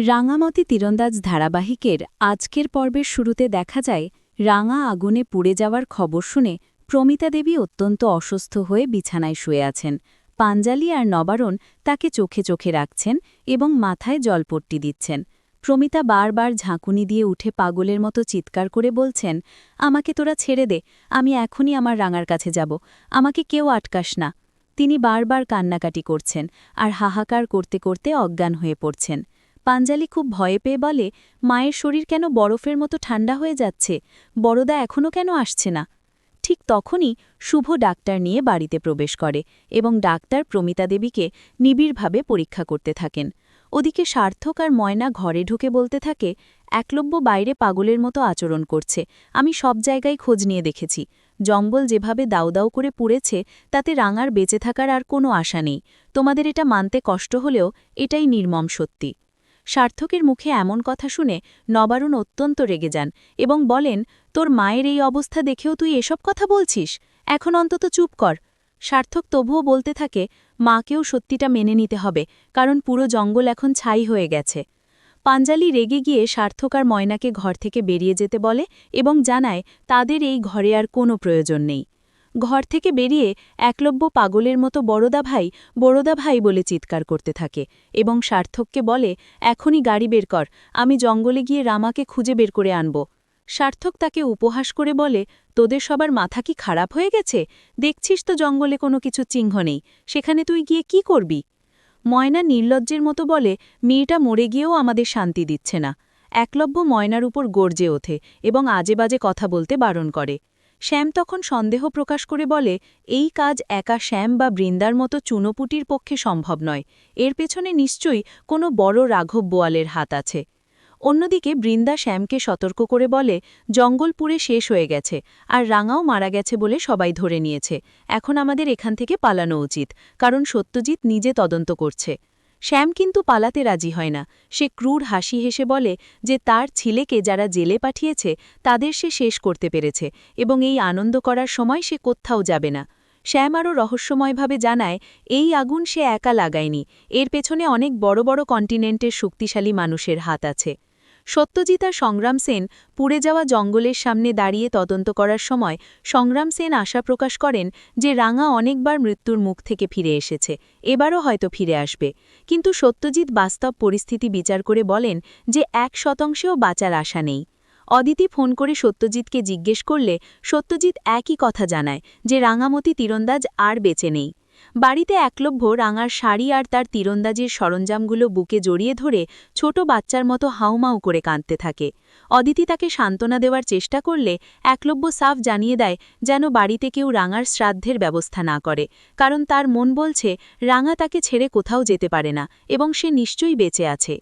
রাঙামতি তীরন্দাজ ধারাবাহিকের আজকের পর্বের শুরুতে দেখা যায় রাঙা আগুনে পুড়ে যাওয়ার খবর শুনে প্রমিতা দেবী অত্যন্ত অসুস্থ হয়ে বিছানায় শুয়ে আছেন। পাঞ্জালি আর নবারণ তাকে চোখে চোখে রাখছেন এবং মাথায় জলপট্টি দিচ্ছেন। প্রমিতা বারবার ঝাঁকুনি দিয়ে উঠে পাগলের মতো চিৎকার করে বলছেন, আমাকে তোরা ছেড়ে দে, আমি এখনই আমার রাঙার কাছে যাব, আমাকে কেউ আটকাস না। তিনি বারবার কান্নাকাটি করছেন আর হাহাকার করতে করতে অজ্ঞান হয়ে পড়ছেন। পাঞ্জালি খুব ভয়ে পেয়ে বলে, মায়ের শরীর কেন বরফের মতো ঠান্ডা হয়ে যাচ্ছে, বড়দা এখনও কেন আসছে না? ঠিক তখনই শুভ ডাক্তার নিয়ে বাড়িতে প্রবেশ করে এবং ডাক্তার প্রমিতা দেবীকে নিবিড়ভাবে পরীক্ষা করতে থাকেন। ওদিকে সার্থক আর ময়না ঘরে ঢুকে বলতে থাকে, একলব্য বাইরে পাগলের মতো আচরণ করছে, আমি সব জায়গায় খোঁজ নিয়ে দেখেছি। জঙ্গল যেভাবে দাউ দাউ করে পুড়েছে তাতে রাঙার বেঁচে থাকার আর কোনো আশা নেই। তোমাদের এটা মানতে কষ্ট হলেও এটাই নির্মম সত্যি। সার্থকের মুখে এমন কথা শুনে নবারুণ অত্যন্ত রেগে যান এবং বলেন, তোর মায়ের এই অবস্থা দেখেও তুই এসব কথা বলছিস, এখন অন্তত চুপ কর। সার্থক তবুও বলতে থাকে, মাকেও সত্যিটা মেনে নিতে হবে, কারণ পুরো জঙ্গল এখন ছাই হয়ে গেছে। পাঞ্জালি রেগে গিয়ে সার্থক আর ময়নাকে ঘর থেকে বেরিয়ে যেতে বলে এবং জানায় তাদের এই ঘরে আর কোনো প্রয়োজন নেই। ঘর থেকে বেরিয়ে একলব্য পাগলের মতো বড়দা ভাই বলে চিৎকার করতে থাকে এবং সার্থককে বলে, এখনই গাড়ি বের কর, আমি জঙ্গলে গিয়ে রামাকে খুঁজে বের করে আনব। সার্থক তাকে উপহাস করে বলে, তোদের সবার মাথা কি খারাপ হয়ে গেছে? দেখছিস তো জঙ্গলে কোনো কিছু চিহ্ন নেই, সেখানে তুই গিয়ে কি করবি? ময়না নির্লজ্জের মতো বলে, মেয়েটা মরে গিয়েও আমাদের শান্তি দিচ্ছে না। একলব্য ময়নার উপর গর্জে ওঠে এবং আজেবাজে কথা বলতে বারণ করে। শ্যাম তখন সন্দেহ প্রকাশ করে বলে, এই কাজ একা শ্যাম বা বৃন্দার মতো চুনোপুটির পক্ষে সম্ভব নয়, এর পেছনে নিশ্চয়ই কোনো বড় রাঘব বোয়ালের হাত আছে। অন্যদিকে বৃন্দা শ্যামকে সতর্ক করে বলে, জঙ্গল পুড়ে শেষ হয়ে গেছে আর রাঙাও মারা গেছে বলে সবাই ধরে নিয়েছে, এখন আমাদের এখান থেকে পালানো উচিত, কারণ সত্যজিৎ নিজে তদন্ত করছে। শ্যাম কিন্তু পালাতে রাজি হয় না, সে ক্রূর হাসি হেসে বলে যে তার ছেলেকে যারা জেলে পাঠিয়েছে তাদের সে শেষ করতে পেরেছে এবং এই আনন্দ করার সময় সে কোথাও যাবে না। শ্যাম আরও রহস্যময়ভাবে জানায়, এই আগুন সে একা লাগায়নি, এর পেছনে অনেক বড় বড় কন্টিনেন্টের শক্তিশালী মানুষের হাত আছে। সত্যজিৎ আর সংগ্রাম সেন পুড়ে যাওয়া জঙ্গলের সামনে দাঁড়িয়ে তদন্ত করার সময় সংগ্রাম সেন আশা প্রকাশ করেন যে রাঙা অনেকবার মৃত্যুর মুখ থেকে ফিরে এসেছে, এবারও হয়তো ফিরে আসবে। কিন্তু সত্যজিৎ বাস্তব পরিস্থিতি বিচার করে বলেন যে 1%ও বাঁচার আশা নেই। অদিতি ফোন করে সত্যজিৎকে জিজ্ঞেস করলে সত্যজিৎ একই কথা জানায় যে রাঙামতি তীরন্দাজ আর বেঁচে নেই। বাড়িতে একলব্য রাঙার শাড়ি আর তার তীরন্দাজির সরঞ্জামগুলো বুকে জড়িয়ে ধরে ছোট বাচ্চার মতো হাউমাউ করে কাঁদতে থাকে। অদিতি তাকে সান্ত্বনা দেওয়ার চেষ্টা করলে একলব্য সাফ জানিয়ে দেয় যেন বাড়িতে কেউ রাঙার শ্রাদ্ধের ব্যবস্থা না করে, কারণ তার মন বলছে রাঙা তাকে ছেড়ে কোথাও যেতে পারে না এবং সে নিশ্চয়ই বেঁচে আছে।